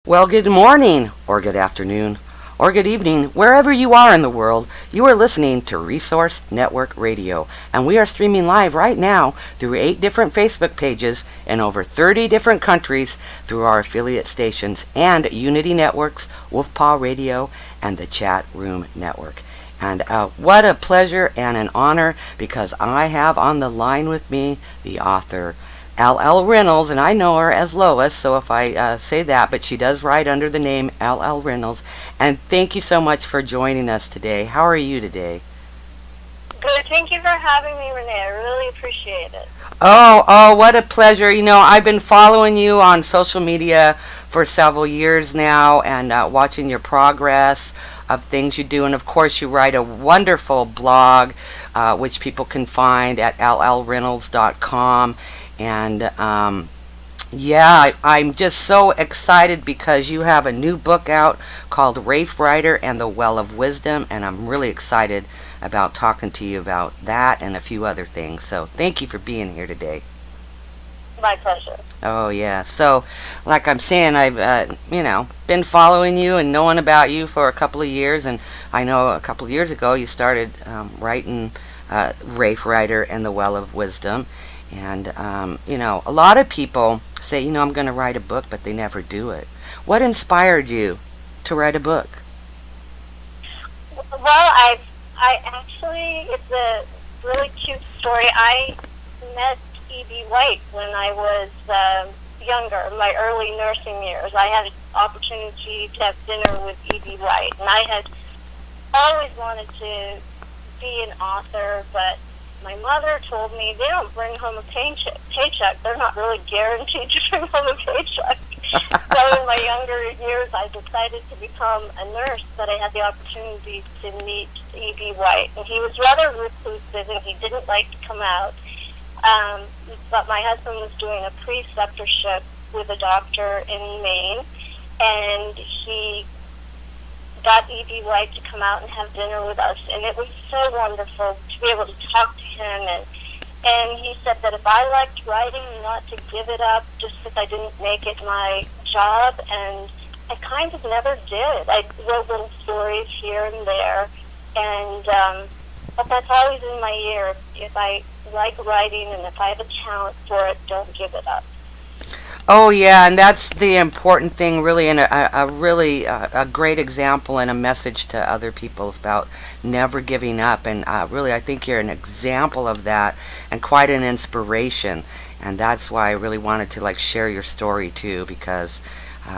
Well, good morning, or good afternoon, or good evening, wherever you are in the world. You are listening to Resource Network Radio, and we are streaming live right now through 8 different Facebook pages in over 30 different countries through our affiliate stations and Unity Networks, Wolfpaw Radio, and the Chat Room Network. And what a pleasure and an honor because I have on the line with me the author L.L.Reynolds, and I know her as Lois, so if I say that, but she does write under the name L.L. Reynolds. And thank you so much for joining us today. How are you today? Good. Thank you for having me, Renee. I really appreciate it. Oh, what a pleasure. I've been following you on social media for several years now and watching your progress of things you do. And of course, you write a wonderful blog, which people can find at llreynolds.com. And yeah, I'm just so excited because you have a new book out called Rafe Ryder and the Well of Wisdom, and I'm really excited about talking to you about that and a few other things. So thank you for being here today. My pleasure. Oh yeah. So, like I'm saying, I've been following you and knowing about you for a couple of years, and I know a couple of years ago you started writing Rafe Ryder and the Well of Wisdom. And, a lot of people say, I'm going to write a book, but they never do it. What inspired you to write a book? Well, I actually, it's a really cute story. I met E.B. White when I was younger, in my early nursing years. I had an opportunity to have dinner with E.B. White, and I had always wanted to be an author, but my mother told me they don't bring home a paycheck. They're not really guaranteed to bring home a paycheck. So in my younger years, I decided to become a nurse, but I had the opportunity to meet E.B. White. And he was rather reclusive, and he didn't like to come out. But my husband was doing a preceptorship with a doctor in Maine, and he got E.B. White to come out and have dinner with us, and it was so wonderful to be able to talk to him. And he said that if I liked writing, not to give it up just because I didn't make it my job, and I kind of never did. I wrote little stories here and there, and but that's always in my ear. If I like writing and if I have a talent for it, don't give it up. Oh yeah, and that's the important thing, really, and a great example and a message to other people about never giving up. And really, I think you're an example of that, and quite an inspiration. And that's why I really wanted to share your story too, because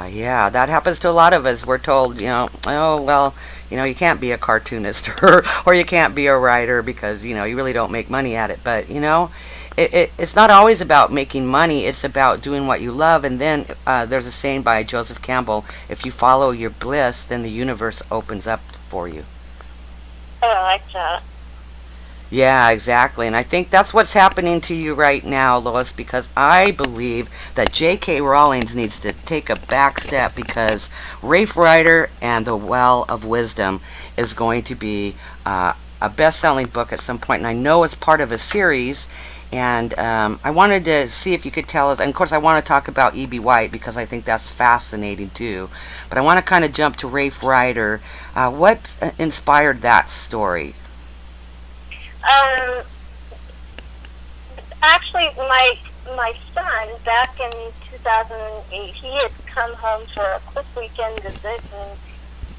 yeah, that happens to a lot of us. We're told, oh well, you can't be a cartoonist or you can't be a writer because you really don't make money at it. But it's not always about making money. It's about doing what you love. And then there's a saying by Joseph Campbell, if you follow your bliss, then the universe opens up for you. Oh, I like that. Yeah, exactly. And I think that's what's happening to you right now, Lois, because I believe that JK Rowlings needs to take a back step because Rafe Ryder and the Well of Wisdom is going to be a best-selling book at some point. And I know it's part of a series. And I wanted to see if you could tell us, and of course I want to talk about E.B. White because I think that's fascinating too. But I want to kind of jump to Rafe Ryder. What inspired that story? Actually, my son, back in 2008, he had come home for a quick weekend visit, and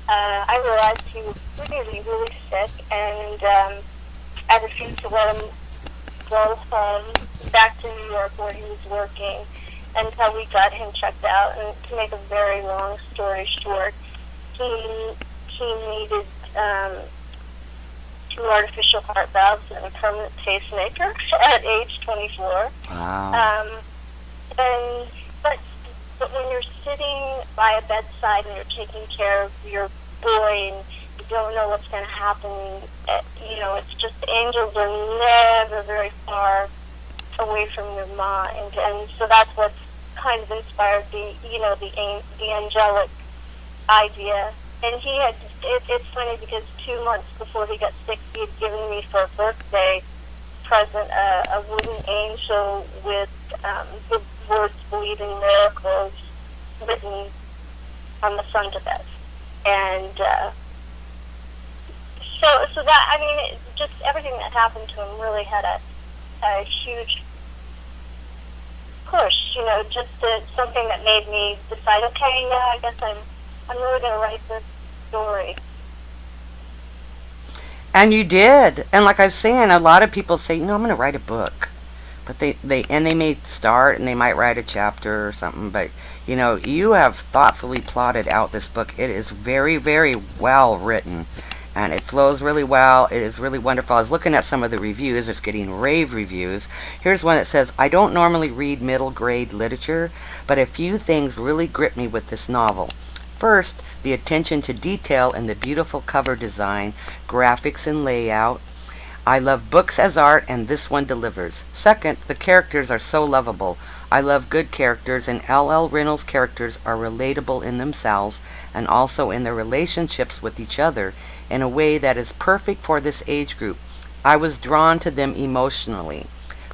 I realized he was really, really sick, and I refused to let him go home back to New York where he was working until we got him checked out. And to make a very long story short, he needed 2 artificial heart valves and a permanent pacemaker at age 24. Wow. But when you're sitting by a bedside and you're taking care of your boy and you don't know what's going to happen, it's just angels are never very far away from your mind, and so that's what's kind of inspired the angelic idea. And he had, it's funny because 2 months before he got sick, he had given me for a birthday present a wooden angel with the words "believe in miracles" written on the front of it. And so that, I mean, just everything that happened to him really had a huge push, just something that made me decide, okay, yeah, I guess I'm really going to write this story. And you did. And like I was saying, a lot of people say, I'm going to write a book. But they may start and they might write a chapter or something, but you have thoughtfully plotted out this book. It is very, very well written, and it flows really well. It is really wonderful. I was looking at some of the reviews. It's getting rave reviews. Here's one that says, I don't normally read middle grade literature, but a few things really grip me with this novel. First, the attention to detail and the beautiful cover design, graphics and layout. I love books as art, and this one delivers. Second, the characters are so lovable. I love good characters, and L.L.Reynolds' characters are relatable in themselves and also in their relationships with each other in a way that is perfect for this age group. I was drawn to them emotionally.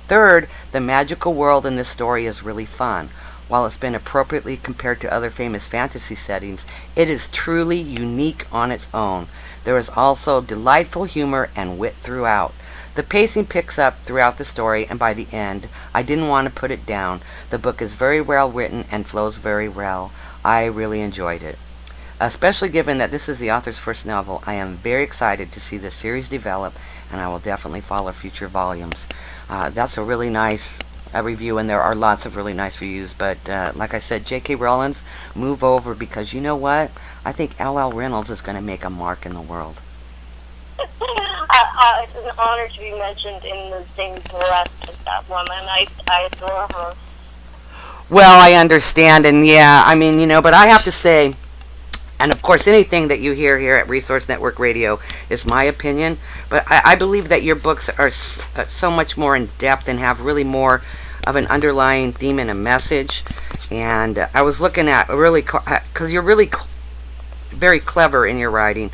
Third, the magical world in this story is really fun. While it's been appropriately compared to other famous fantasy settings, it is truly unique on its own. There is also delightful humor and wit throughout. The pacing picks up throughout the story, and by the end, I didn't want to put it down. The book is very well written and flows very well. I really enjoyed it. Especially given that this is the author's first novel, I am very excited to see the series develop, and I will definitely follow future volumes. That's a really nice review, and there are lots of really nice reviews, but like I said, JK Rowlings, move over, because you know what? I think L.L.Reynolds is going to make a mark in the world. It's an honor to be mentioned in the same breath as that woman. I adore her. Well, I understand, and yeah, I mean, but I have to say, and of course, anything that you hear here at Resource Network Radio is my opinion, but I believe that your books are so much more in depth and have really more of an underlying theme and a message. And I was looking at because you're really very clever in your writing.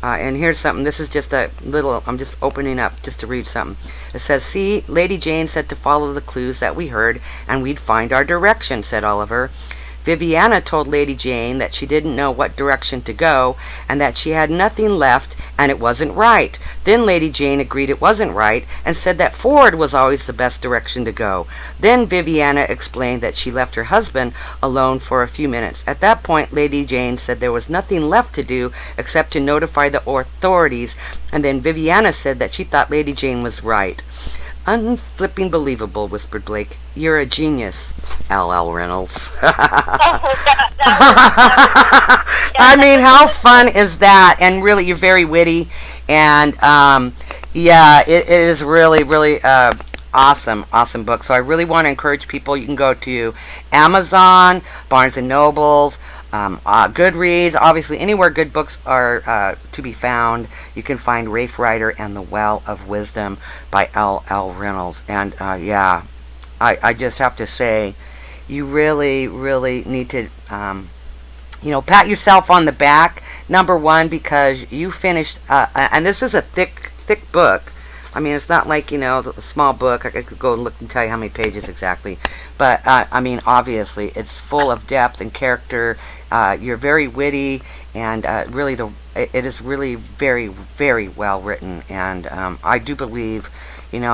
And here's something. This is just a little, I'm just opening up just to read something. It says, see, Lady Jane said to follow the clues that we heard, and we'd find our direction, said Oliver. Viviana told Lady Jane that she didn't know what direction to go, and that she had nothing left, and it wasn't right. Then Lady Jane agreed it wasn't right, and said that forward was always the best direction to go. Then Viviana explained that she left her husband alone for a few minutes. At that point, Lady Jane said there was nothing left to do except to notify the authorities, and then Viviana said that she thought Lady Jane was right. Unflipping believable, whispered Blake. You're a genius, L.L.Reynolds. I mean, how fun is that? And really, you're very witty. And, yeah, it is really, really awesome book. So I really want to encourage people. You can go to Amazon, Barnes & Nobles, Goodreads, obviously anywhere good books are to be found. You can find Rafe Ryder and the Well of Wisdom by L.L.Reynolds. And yeah, I just have to say, you really, really need to, pat yourself on the back. Number one, because you finished, and this is a thick book. I mean, it's not like, a small book. I could go look and tell you how many pages exactly. But, I mean, obviously, it's full of depth and character. You're very witty, and really, it is really very, very well written. And I do believe, and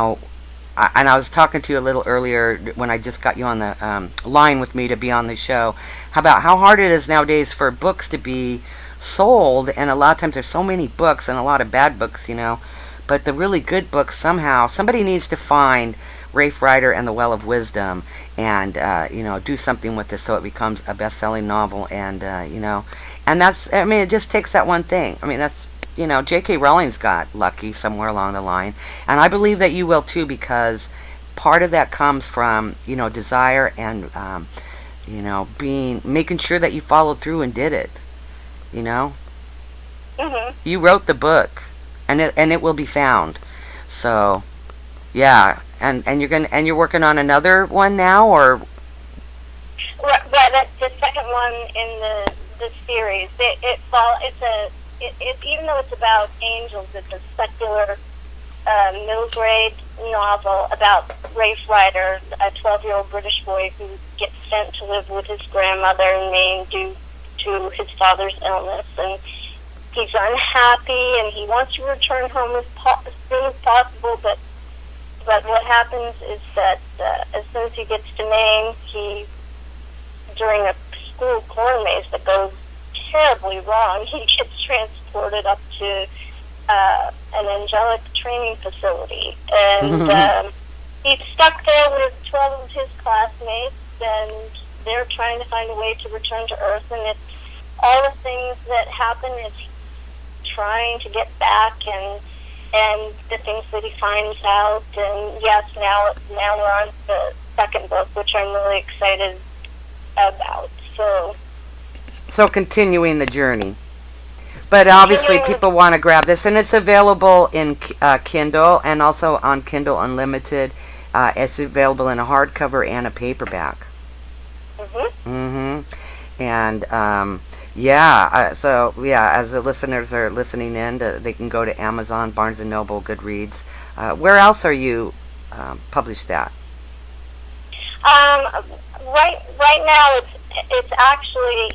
I was talking to you a little earlier when I just got you on the line with me to be on the show, about how hard it is nowadays for books to be sold. And a lot of times there's so many books and a lot of bad books, But the really good books, somehow, somebody needs to find Rafe Ryder and the Well of Wisdom and, do something with this so it becomes a best-selling novel. And, and that's, I mean, it just takes that one thing. I mean, that's, JK Rowlings got lucky somewhere along the line. And I believe that you will too, because part of that comes from, desire and, making sure that you followed through and did it, Mm-hmm. You wrote the book. And it will be found. So, yeah, and you're working on another one now, or? Right, that's the second one in the series. Even though it's about angels, it's a secular middle grade novel about Rafe Ryder, a 12-year-old British boy who gets sent to live with his grandmother in Maine due to his father's illness, and he's unhappy, and he wants to return home as soon as possible, but what happens is that as soon as he gets to Maine, during a school corn maze that goes terribly wrong, he gets transported up to an angelic training facility, and he's stuck there with 12 of his classmates, and they're trying to find a way to return to Earth, and it's all the things that happen is trying to get back, and the things that he finds out. And yes, now we're on the second book, which I'm really excited about. So continuing the journey. But obviously people want to grab this, and it's available in Kindle and also on Kindle Unlimited. It's available in a hardcover and a paperback. And as the listeners are listening in, they can go to Amazon, Barnes & Noble, Goodreads. Where else are you published at? Right now it's actually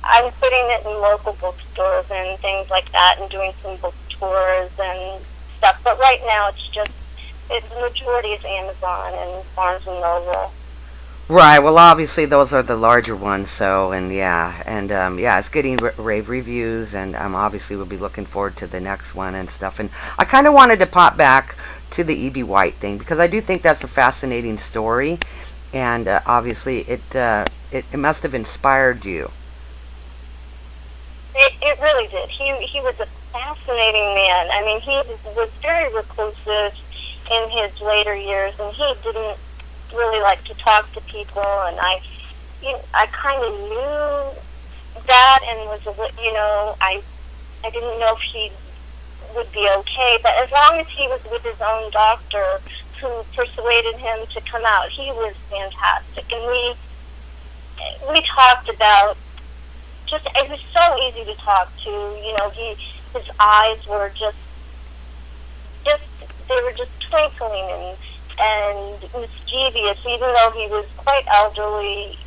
I'm putting it in local bookstores and things like that, and doing some book tours and stuff. But right now the majority is Amazon and Barnes & Noble. Right. Well, obviously those are the larger ones. So, it's getting rave reviews, and obviously we'll be looking forward to the next one and stuff. And I kind of wanted to pop back to the E.B. White thing, because I do think that's a fascinating story, and obviously it must have inspired you. It really did. He was a fascinating man. I mean, he was very reclusive in his later years, and he didn't really like to talk to people, and I kind of knew that, and I didn't know if he would be okay, but as long as he was with his own doctor who persuaded him to come out, he was fantastic. And we talked about it was so easy to talk to. His eyes were just they were just twinkling and mischievous, even though he was quite elderly.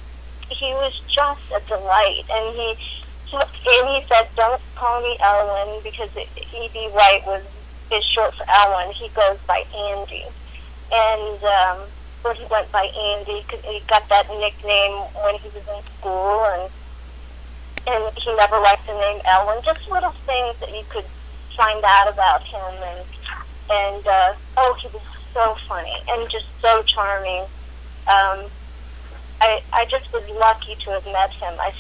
He was just a delight, and he said, "Don't call me Elwyn," because E.B. White is short for Elwyn. He goes by Andy, and he went by Andy because he got that nickname when he was in school, and he never liked the name Elwyn. Just little things that you could find out about him, and he was so funny and just so charming. I just was lucky to have met him. I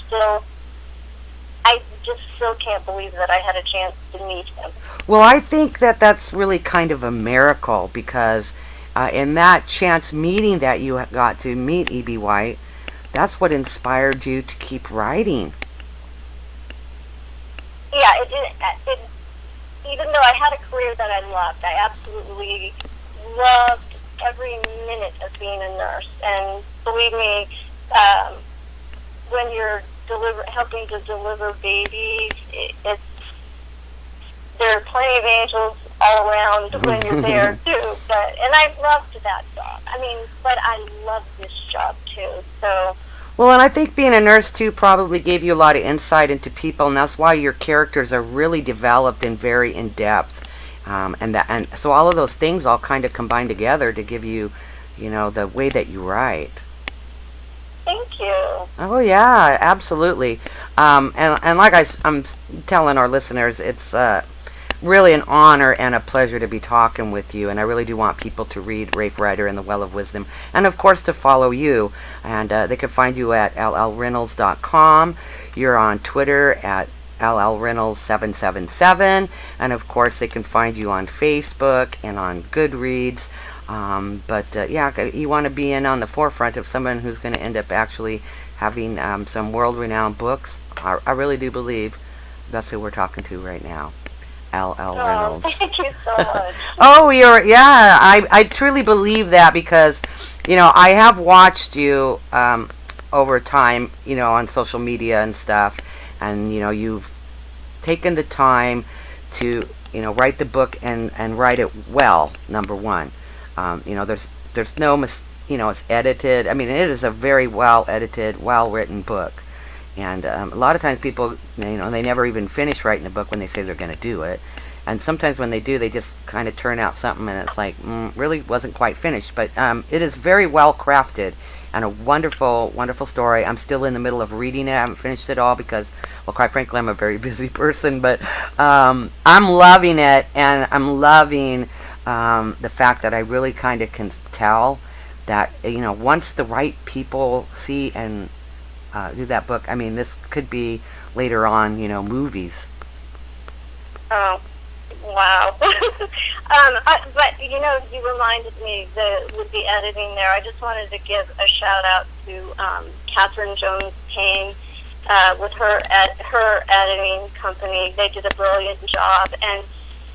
just still can't believe that I had a chance to meet him. Well, I think that's really kind of a miracle, because in that chance meeting that you got to meet E.B. White, that's what inspired you to keep writing. Yeah, it even though I had a career that I loved, I absolutely loved every minute of being a nurse. And believe me, when you're helping to deliver babies, there are plenty of angels all around when you're there too. And I loved that job. But I love this job too. So. Well, and I think being a nurse too probably gave you a lot of insight into people, and that's why your characters are really developed and very in depth. And so all of those things all kind of combine together to give you, the way that you write. Thank you. Oh yeah, absolutely. And like I'm telling our listeners, it's really an honor and a pleasure to be talking with you, and I really do want people to read Rafe Ryder and the Well of Wisdom, and of course to follow you. And they can find you at LL.Reynolds.com. You're on Twitter at LL.Reynolds777, and of course they can find you on Facebook and on Goodreads. You want to be in on the forefront of someone who's going to end up actually having some world-renowned books. I really do believe that's who we're talking to right now. L.L. Reynolds. Oh, thank you so much. I truly believe that, because, I have watched you over time, on social media and stuff, and, you've taken the time to, write the book and write it well, number one. There's no it's edited. It is a very well edited, well written book. And a lot of times people, they never even finish writing a book when they say they're going to do it. And sometimes when they do, they just kind of turn out something, and it's like, really wasn't quite finished. But it is very well crafted and a wonderful, wonderful story. I'm still in the middle of reading it. I haven't finished it all because, well, quite frankly, I'm a very busy person. But I'm loving it, and I'm loving the fact that I really kind of can tell that, once the right people see and do that book, I mean, this could be later on, movies. Oh, wow. But you reminded me with the editing there. I just wanted to give a shout out to Catherine Jones Payne with her editing company. They did a brilliant job, and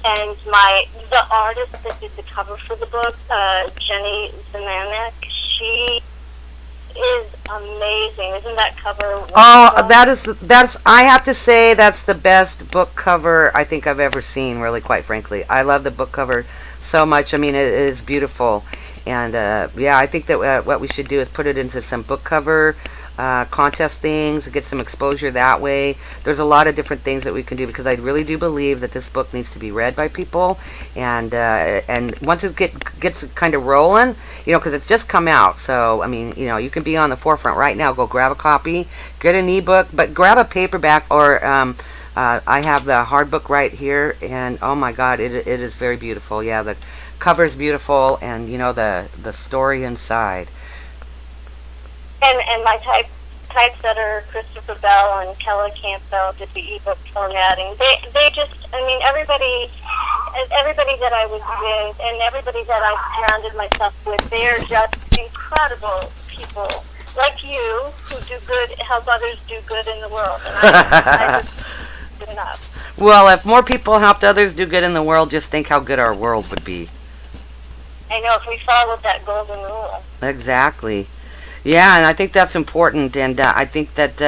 the artist that did the cover for the book, Jenny Zemanek, she is amazing. Isn't that cover wonderful? Oh, that's I have to say that's the best book cover I think I've ever seen, really, quite frankly. I love the book cover so much. I mean, it is beautiful. And yeah, I think that what we should do is put it into some book cover contest things, get some exposure that way. There's a lot of different things that we can do, because I really do believe that this book needs to be read by people, and once it gets kind of rolling, because it's just come out. So I mean, you can be on the forefront right now. Go grab a copy, get an ebook, but grab a paperback, or I have the hard book right here, and oh my God, it is very beautiful. Yeah, the cover's beautiful, and the story inside. And my typesetter, Christopher Bell and Kella Campbell, did the ebook formatting. They just, I mean, everybody that I was with and everybody that I surrounded myself with, they're just incredible people like you who do good, help others do good in the world. And I just do enough. Well, if more people helped others do good in the world, just think how good our world would be. I know, if we followed that golden rule. Exactly. Yeah, and I think that's important, and I think that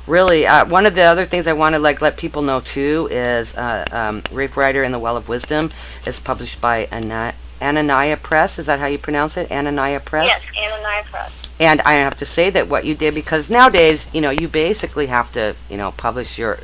really one of the other things I want to let people know too is Rafe Ryder and the Well of Wisdom is published by Anania Press. Is that how you pronounce it? Anania Press? Yes, Anania Press. And I have to say that what you did, because nowadays you basically have to publish your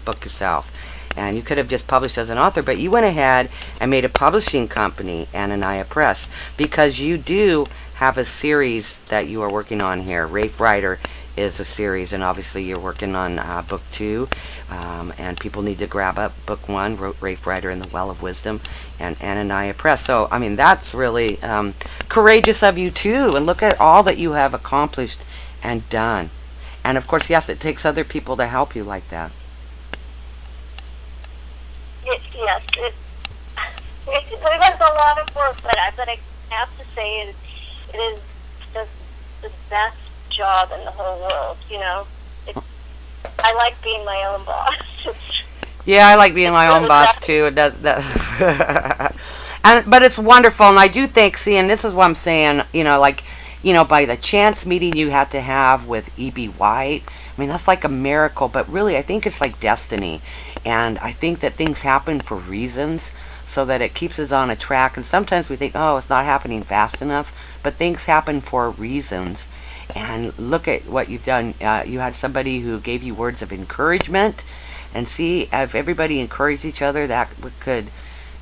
book yourself. And you could have just published as an author, but you went ahead and made a publishing company, Anania Press, because you do have a series that you are working on here. Rafe Ryder is a series, and obviously you're working on book 2, and people need to grab up book 1, Rafe Ryder and the Well of Wisdom, and Anania Press. So, I mean, that's really courageous of you too, and look at all that you have accomplished and done. And of course, yes, it takes other people to help you like that. Yes, it was a lot of work, but I have to say it is the best job in the whole world. I like being my own boss. Yeah, I like being my own boss too. It does that. But it's wonderful, and I do think, and this is what I'm saying, by the chance meeting you had to have with E.B. White, I mean, that's like a miracle, but really, I think it's like destiny. And I think that things happen for reasons, so that it keeps us on a track. And sometimes we think, oh, it's not happening fast enough, but things happen for reasons. And look at what you've done. You had somebody who gave you words of encouragement, and see, if everybody encouraged each other, that could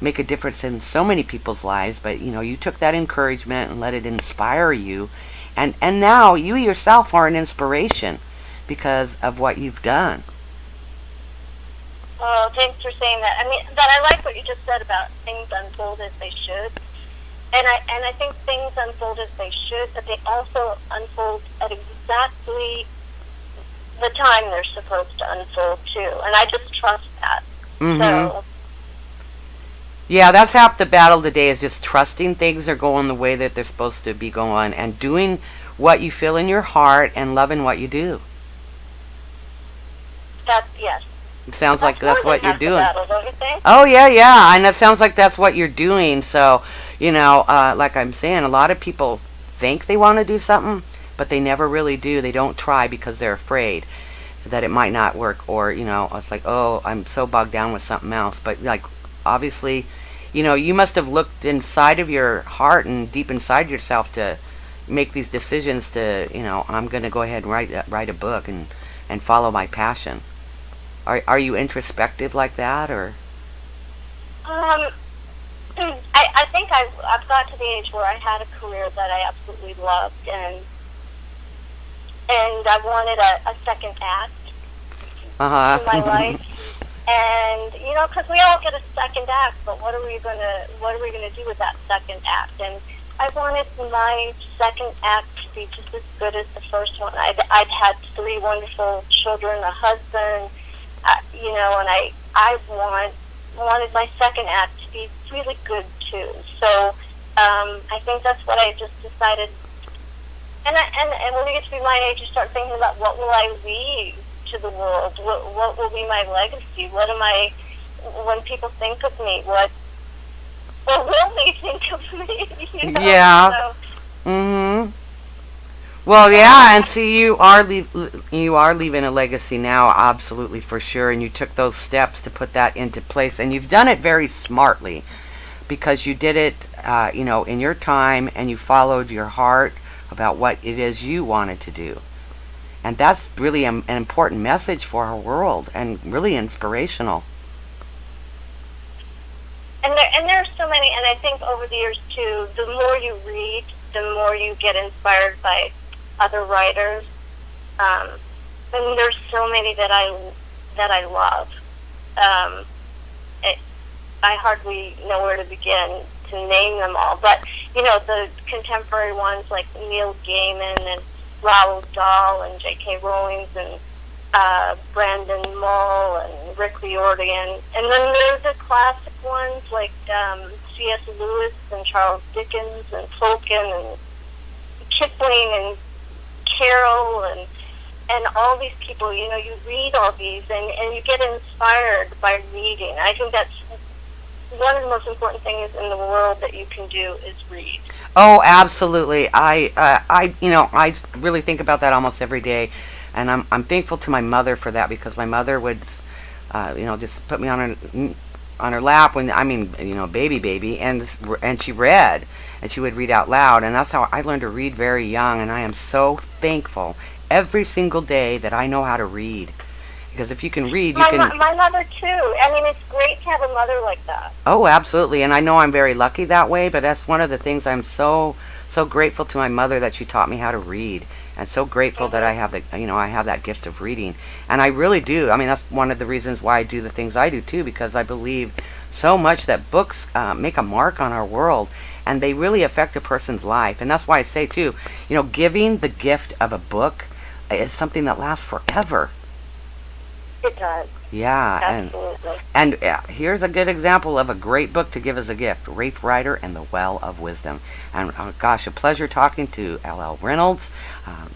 make a difference in so many people's lives. But you took that encouragement and let it inspire you, and now you yourself are an inspiration because of what you've done. Oh, thanks for saying that. I mean, but I like what you just said about things unfold as they should. And I think things unfold as they should, but they also unfold at exactly the time they're supposed to unfold too. And I just trust that. Mm-hmm. So, yeah, that's half the battle today, is just trusting things are going the way that they're supposed to be going, and doing what you feel in your heart and loving what you do. yes. It sounds like that's what you're doing. Battle, don't you think? Oh, yeah. And it sounds like that's what you're doing. So, like I'm saying, a lot of people think they want to do something, but they never really do. They don't try because they're afraid that it might not work, or, it's like, oh, I'm so bogged down with something else. But, like, obviously, you must have looked inside of your heart and deep inside yourself to, make these decisions to, I'm going to go ahead and write a book and follow my passion. Are you introspective like that, or? Um, I think I've got to the age where I had a career that I absolutely loved, and I wanted a second act Uh to my huh. life. And because we all get a second act, but what are we gonna do with that second act? And I wanted my second act to be just as good as the first one. I'd had 3 wonderful children, a husband, and I wanted my second act to be really good too. So I think that's what I just decided. And when you get to be my age, you start thinking about what will I leave to the world? What will be my legacy? What am I, when people think of me, what will they think of me? Yeah. So, Mhm. Well, yeah, and see, you are leaving a legacy now, absolutely for sure, and you took those steps to put that into place, and you've done it very smartly because you did it, in your time, and you followed your heart about what it is you wanted to do. And that's really an important message for our world and really inspirational. and there are so many, and I think over the years too, the more you read, the more you get inspired by other writers. Um, and there's so many that I love. Um, it, I hardly know where to begin to name them all, but the contemporary ones like Neil Gaiman and Roald Dahl and JK Rowlings and Brandon Mull and Rick Riordan, and then there's the classic ones like C.S. Lewis and Charles Dickens and Tolkien and Kipling and Carroll and all these people. You read all these and you get inspired by reading. I think that's one of the most important things in the world that you can do is read. Oh, absolutely. I really think about that almost every day, and I'm thankful to my mother for that because my mother would, just put me on her lap when baby, and she read, and she would read out loud, and that's how I learned to read very young, and I am so thankful every single day that I know how to read. Because if you can read, you can. My mother too. I mean, it's great to have a mother like that. Oh, absolutely. And I know I'm very lucky that way, but that's one of the things I'm so grateful to my mother that she taught me how to read. And so grateful that I have I have that gift of reading. And I really do. I mean, that's one of the reasons why I do the things I do too, because I believe so much that books make a mark on our world and they really affect a person's life. And that's why I say too, giving the gift of a book is something that lasts forever. It does. Yeah, Absolutely. and here's a good example of a great book to give as a gift: Rafe Ryder and the Well of Wisdom. And gosh, a pleasure talking to L.L.Reynolds,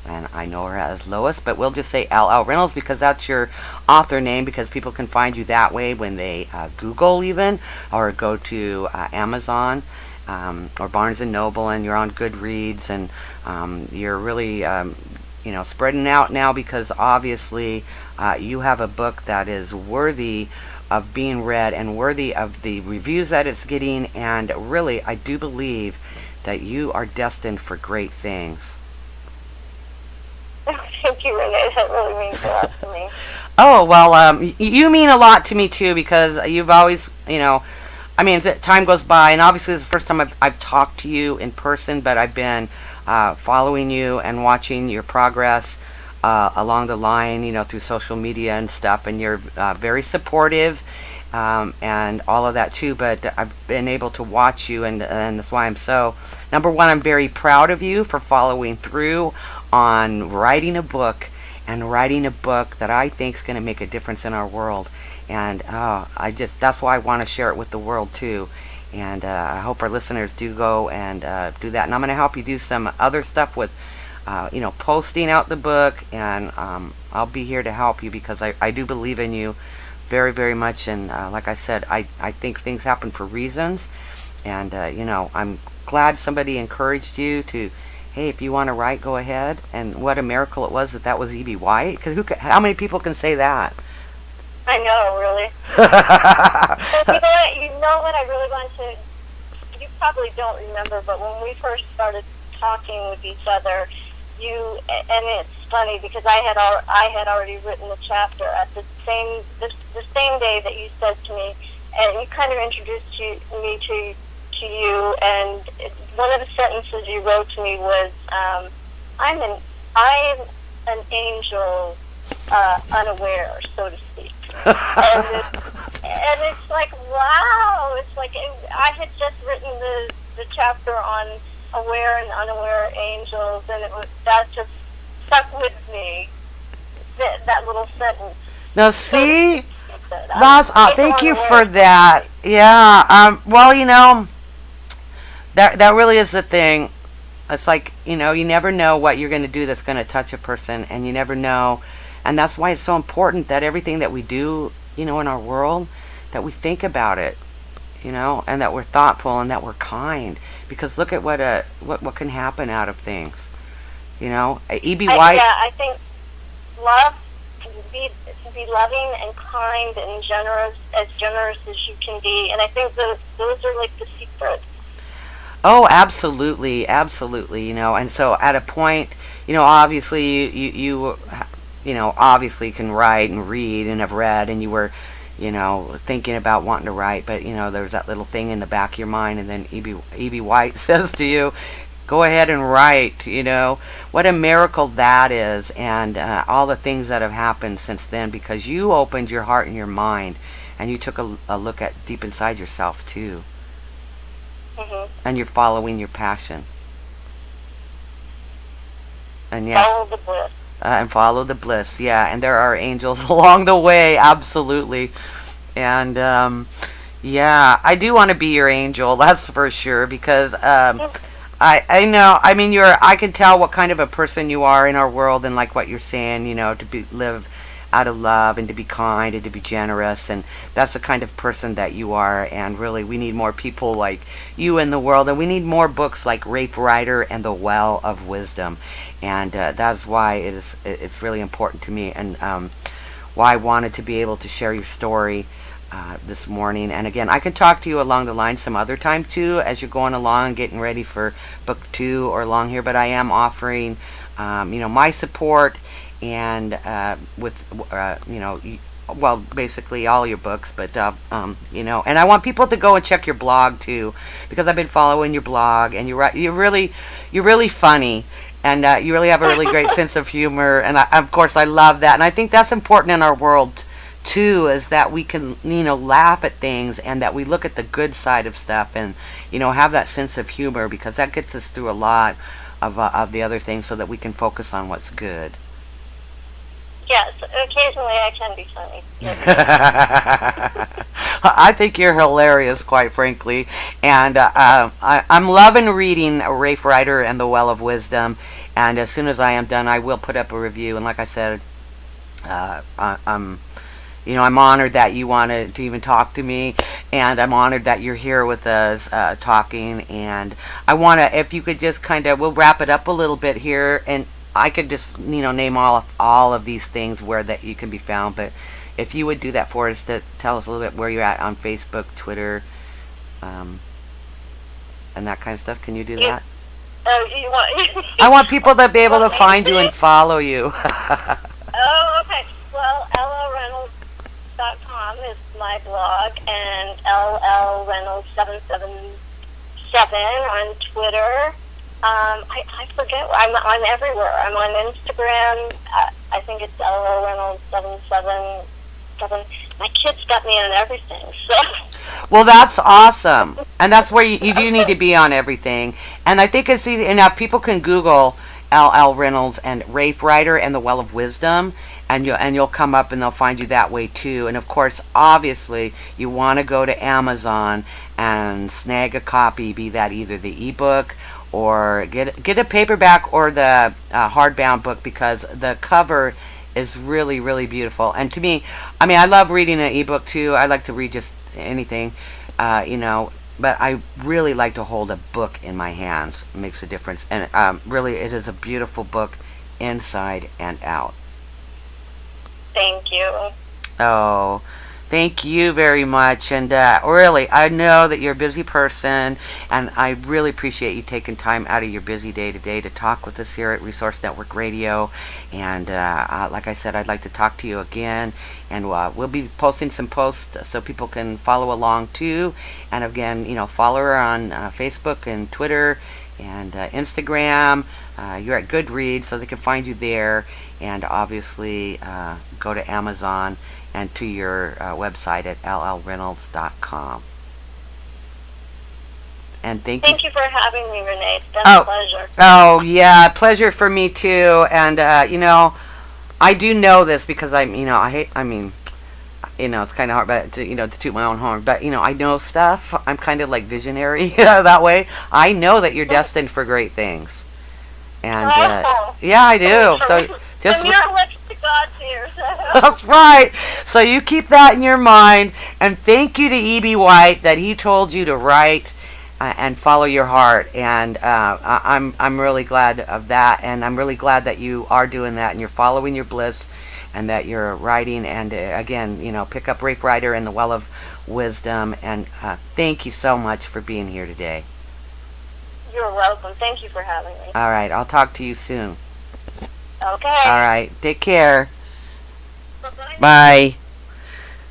and I know her as Lois, but we'll just say L.L.Reynolds because that's your author name. Because people can find you that way when they Google even or go to Amazon. Or Barnes and Noble, and you're on Goodreads, and you're really spreading out now because obviously you have a book that is worthy of being read and worthy of the reviews that it's getting, and really I do believe that you are destined for great things. Thank you, Renee. That really means a lot to me. Oh, well, you mean a lot to me too because you've always, time goes by, and obviously it's the first time I've talked to you in person, but I've been following you and watching your progress along the line, through social media and stuff, and you're very supportive and all of that too. But I've been able to watch you, and that's why number one, I'm very proud of you for following through on writing a book that I think is going to make a difference in our world. And that's why I want to share it with the world too. And I hope our listeners do go and do that. And I'm going to help you do some other stuff with, posting out the book. And I'll be here to help you because I do believe in you very, very much. And like I said, I think things happen for reasons. And, I'm glad somebody encouraged you to, hey, if you want to write, go ahead. And what a miracle it was that was E.B. White. Because how many people can say that? I know, really. But you know what I really want to... You probably don't remember, but when we first started talking with each other, and it's funny because I had already written the chapter at the same day that you said to me, and you kind of introduced me to you, and one of the sentences you wrote to me was, I'm an angel, unaware, so to speak. And it's like, wow, it's like I had just written the chapter on aware and unaware angels, and that just stuck with me, that little sentence. Now, see, Ross, thank you for that. Yeah. Well, that really is the thing. It's like, you never know what you're going to do that's going to touch a person, and you never know. And that's why it's so important that everything that we do, in our world, that we think about it, and that we're thoughtful and that we're kind. Because look at what can happen out of things. E.B. White. I think love, be loving and kind and generous as you can be. And I think those are like the secrets. Oh, absolutely, absolutely. And so at a point, obviously you obviously can write and read and have read, and you were, thinking about wanting to write, but there's that little thing in the back of your mind, and then E.B. White says to you, go ahead and write. What a miracle that is, and all the things that have happened since then, because you opened your heart and your mind, and you took a look at deep inside yourself too. Mm-hmm. And you're following your passion. And yes, follow the bliss. And follow the bliss, yeah. And there are angels along the way, absolutely. And yeah, I do want to be your angel, that's for sure, because I know. I mean, I can tell what kind of a person you are in our world, and like what you're saying, to live out of love and to be kind and to be generous, and that's the kind of person that you are. And really, we need more people like you in the world, and we need more books like Rafe Ryder and The Well of Wisdom. And that's why it's really important to me, and why I wanted to be able to share your story this morning. And again, I can talk to you along the line some other time too, as you're going along, getting ready for book 2 or along here. But I am offering, my support, and well, basically all your books, but and I want people to go and check your blog too, because I've been following your blog, and you're really funny, and you really have a really great sense of humor, and of course I love that, and I think that's important in our world too, is that we can laugh at things, and that we look at the good side of stuff, and have that sense of humor, because that gets us through a lot of the other things, so that we can focus on what's good. Yes, occasionally I can be funny. I think you're hilarious, quite frankly. And I'm loving reading Rafe Ryder and The Well of Wisdom. And as soon as I am done, I will put up a review. And like I said, I'm honored that you wanted to even talk to me. And I'm honored that you're here with us talking. And I want to, if you could just we'll wrap it up a little bit here. And I could just, name all of these things where that you can be found, but if you would do that for us, to tell us a little bit where you're at on Facebook, Twitter, and that kind of stuff. Can you do that? You want? I want people to be able to find you and follow you. Oh, okay. Well, L.L.Reynolds.com is my blog, and L.L.Reynolds777 on Twitter. I forget. I'm everywhere. I'm on Instagram. I think it's L.L.Reynolds777. My kids got me on everything. So. Well, that's awesome, and that's where you do need to be on everything. And I think it's easy enough. People can Google L.L. Reynolds and Rafe Ryder and The Well of Wisdom, and you'll come up, and they'll find you that way too. And of course, obviously, you want to go to Amazon and snag a copy, be that either the ebook or get a paperback or the hardbound book, because the cover is really, really beautiful. And to me, I mean, I love reading an ebook too. I like to read just anything, but I really like to hold a book in my hands. It makes a difference. And really, it is a beautiful book inside and out. Thank you. Oh, Thank you very much. And really, I know that you're a busy person, and I really appreciate you taking time out of your busy day today to talk with us here at Resource Network Radio. And like I said, I'd like to talk to you again. And we'll be posting some posts so people can follow along too. And again, follow her on Facebook and Twitter and Instagram. You're at Goodreads, so they can find you there. And obviously, go to Amazon and to your website at L.L.Reynolds.com. And thank you for having me, Renee. It's been a pleasure. Oh, yeah, pleasure for me too. And I do know this because it's kind of hard, but to toot my own horn. But I know stuff. I'm kind of like visionary that way. I know that you're destined for great things. And yeah, I do. So just God's ears. That's right. So you keep that in your mind, and thank you to E.B. White that he told you to write and follow your heart. And I'm really glad of that, and I'm really glad that you are doing that and you're following your bliss, and that you're writing. And again, pick up Rafe Ryder and the Well of Wisdom. And thank you so much for being here today. You're welcome. Thank you for having me. All right, I'll talk to you soon. Okay. All right. Take care. Bye-bye. Bye.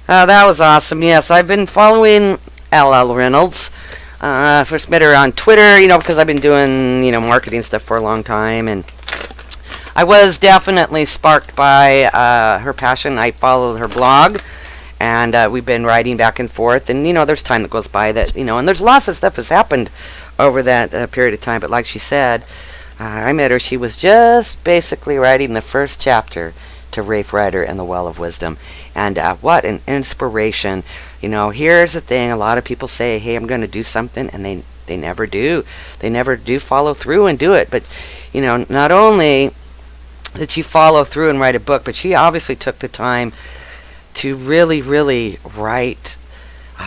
Oh, that was awesome. Yes, I've been following L.L. Reynolds. First met her on Twitter, because I've been doing, marketing stuff for a long time. And I was definitely sparked by her passion. I followed her blog. And we've been writing back and forth. And, there's time that goes by that, and there's lots of stuff that's happened over that period of time. But like she said, I met her. She was just basically writing the first chapter to Rafe Ryder and the Well of Wisdom. And what an inspiration. Here's the thing. A lot of people say, hey, I'm going to do something, and they never do. They never do follow through and do it. But, not only did she follow through and write a book, but she obviously took the time to really, really write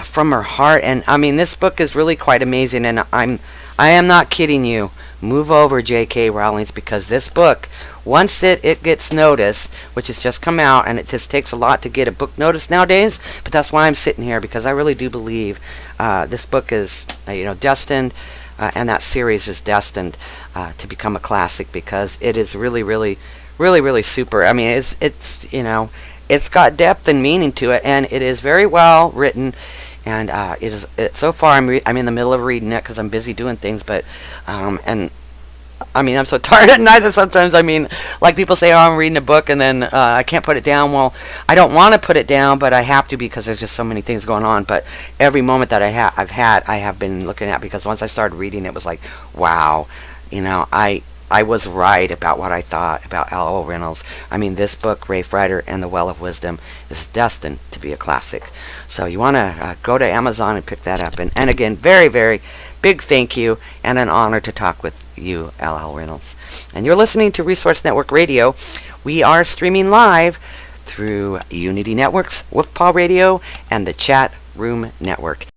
from her heart. And, this book is really quite amazing. And I am not kidding you. Move over, JK Rowlings, because this book, once it gets noticed, which has just come out, and it just takes a lot to get a book noticed nowadays, but that's why I'm sitting here, because I really do believe this book is, destined, and that series is destined to become a classic, because it is really, really, really, really super. It's got depth and meaning to it, and it is very well written. And so far I'm in the middle of reading it because I'm busy doing things, but I'm so tired at night that sometimes like people say, oh, I'm reading a book and then I can't put it down. Well, I don't want to put it down, but I have to because there's just so many things going on. But every moment that I have been looking at, because once I started reading, it was like, wow, I was right about what I thought about L.L. Reynolds. This book, Rafe Ryder and the Well of Wisdom, is destined to be a classic. So you want to go to Amazon and pick that up. And again, very, very big thank you and an honor to talk with you, L.L. Reynolds. And you're listening to Resource Network Radio. We are streaming live through Unity Networks, Wolf Paw Radio, and the Chat Room Network.